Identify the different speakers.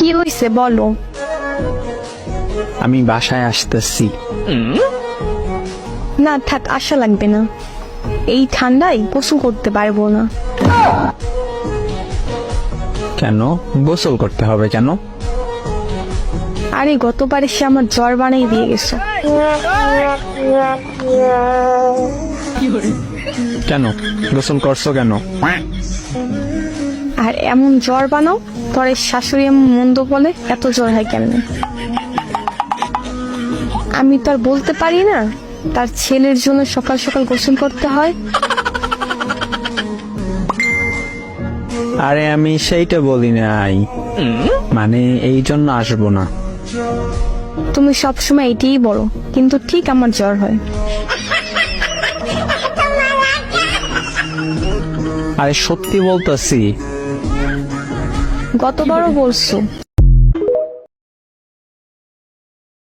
Speaker 1: কি হয়েছে বলো।
Speaker 2: আমি বাসায় আসতেছি।
Speaker 1: না থাক, আশা লাগবে না, এই ঠান্ডায় গোসল করতে পারবো না।
Speaker 2: কেন গোসল করতে হবে কেন?
Speaker 1: আরে গতবার এসে আমার জ্বর বানাই দিয়ে গেছো।
Speaker 2: কেন গোসল করছো কেন?
Speaker 1: আর এমন জ্বর বানাও, তোর শাশুড়ি এমন মন্দ বলে এত জ্বর হয় কেমনে? আমি তো আর বলতে পারি না তার ছেলের জন্য সকাল সকাল গোসল করতে হয়।
Speaker 2: আরে আমি সেইটা বলি নাই, মানে এই জন্য আসবো না।
Speaker 1: তুমি সবসময় এটাই বলো, কিন্তু ঠিক আমার জ্বর হয়।
Speaker 2: আরে সত্যি বলতেছি।
Speaker 1: গতবারও বলছো।